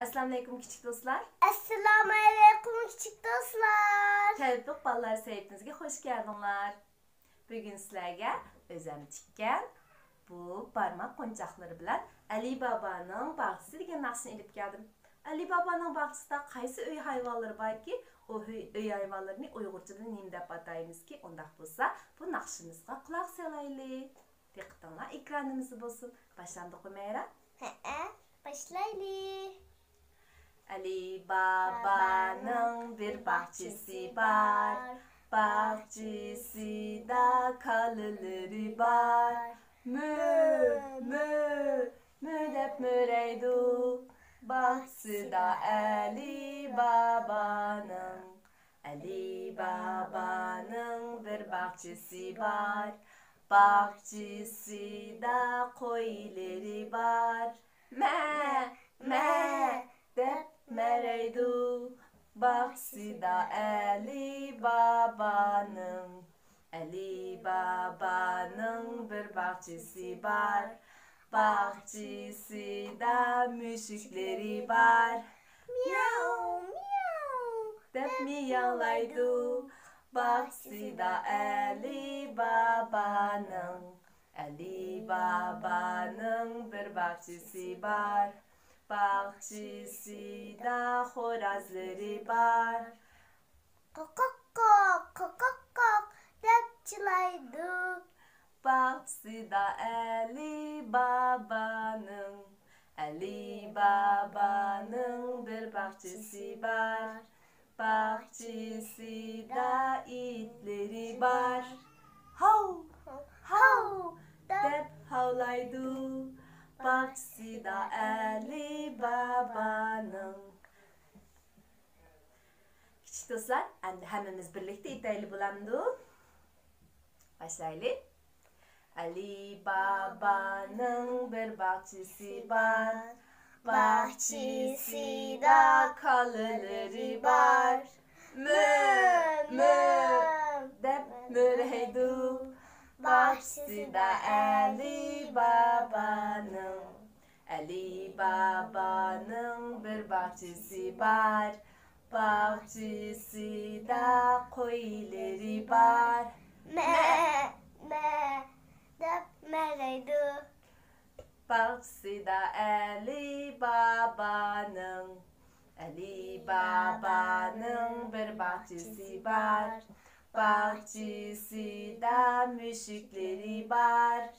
Assalamu alaykum küçük dostlar. Assalamu alaykum küçük dostlar. Tevfik ballar sayfamızga hoş geldinler. Bugün sizlerge özüm tikkan bu barmak qo'nchoqlari bilan Ali Babaning bag'chisi degan naqshni ilib keldim. Ali Babaning bag'chisida qaysi uy hayvonlari borki, o uy hayvonlarini Uyg'urchada nima deb ataymizki, undaq bo'lsa, bu naqshimizga quloq solaylik. Diqqatinglar ekranimizda bo'lsin. Başlandık Ümeyra? Başlayalım. Ali Baba'nın bir bahçesi var. Bahçesinde kalıları var. Mü, mü, müdep müreydu. Bahçesi da Ali Baba'nın. Ali Baba'nın bir bahçesi var. Bahçesinde koyunları var. Me, dep mereydu. Bahçesinde Ali Baba'nın. Ali Baba'nın bir bahçesi var. Bahçesinde müşükleri var. Miau, miau. Dep miyavlaydı. Bahçesinde Ali Baba'nın. Ali Baba'nın bir bahçesi var. Bahçesinde horazları var. Kokok kok, kokok kok. Depçilaydı. Bahçesinde Ali Baba'nın. Ali Baba'nın bir bahçesi var. Bahçesinde itleri var. Hav, hav, dep havlaydı. Bahçesinde Ali Baba'nın. Küçük dostlar, hemimiz birlikte itaylı bulandı. Başlayalım. Ali Baba'nın bir bahçesi var. Bahçesinde kalıları var. Mü, dep müreydu. Bahçesinde Ali Baba'nın. Ali Baba'nın bir bahçesi var. Bahçesinde koyunları var. Dep mereydu. Bahçesinde Ali Baba'nın. Ali Baba'nın bir bahçesi var. Bahçesinde müşükleri var.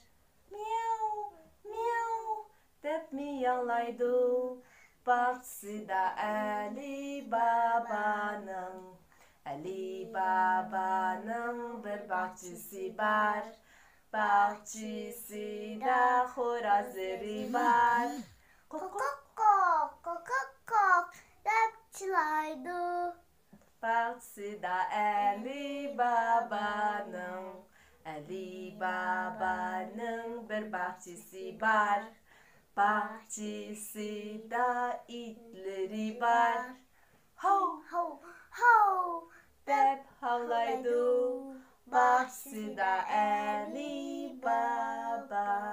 Miau, miau, dep miyavlaydı. Bahçesinde Ali Baba'nın. Ali Baba'nın bir bahçesi var. Bahçesinde horazları var. Kokok kok, kokok kok. Depçilaydı. Bahçesinde Ali Baba'nın. Ali Baba'nın bir bahçesi var. Bahçesinde itleri var. Hav, Ho, ho. dep havlaydı. Bahçesinde Ali Baba'nın.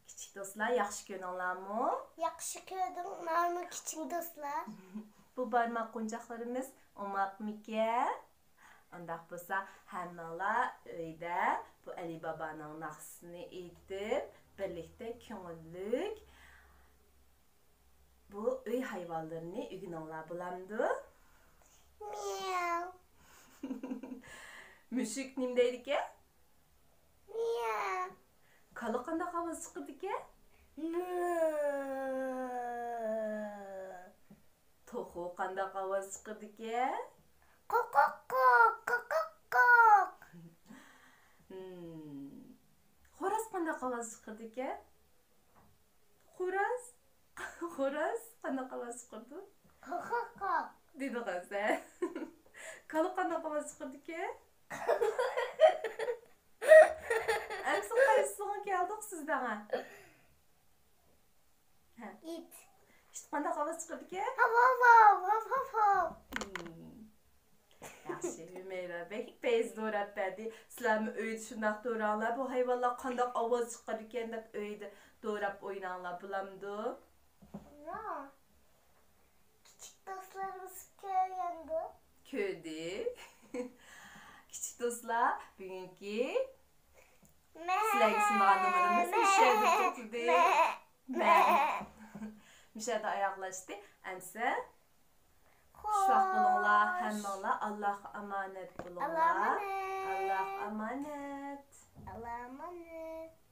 Küçük dostlar, yaxşı görünürlermi? Yaxşı gördünlermi küçük dostlar? Bu barmaq qo'nchoqlarimiz omoqmikan? Undaq bo'lsa, hammalar uyda bu Ali Babaning naqshisini aytib, birlikda ko'ngillik bu uy hayvonlarini o'rganinglar bo'lamdi. Miau, Mushuk nima deydi ekan? miau. Kala qanday ovoz chiqadi ekan? To'xu qanday ovoz chiqadi ekan? Kokok kok, kokok kok. Xo'roz qanday ovoz chiqadi ekan? Xo'roz qanday ovoz chiqadi? Kokok kok. Dedi sen. Kala qanday ovoz chiqadi ekan? Amsa qaysiga keldik sizdan? İt. İşte qanday ovoz chiqadi ekan? Hav, hav, hav, hav, hav, hav. Yaxshi, Ümeyra bek peyz doğrab berdi. Sizlarmi uyda shundoq to'ranglar, bu hayvonlar qanday ovoz chiqar ekan deb uyda doğrap oynanlar bulamdı. No. Küçük dostlarımız köyündü. Köyde. Küçük dostlar, bugünkü sizlerge sunan numaramız Mişer'de tutuldu. Mişer'de ayaklaştı. Әмсі, şuaq bulunlar, həmmənlər Allah amanet bulunlar. Allah amanet. Allah amanet. Allah'a emanet.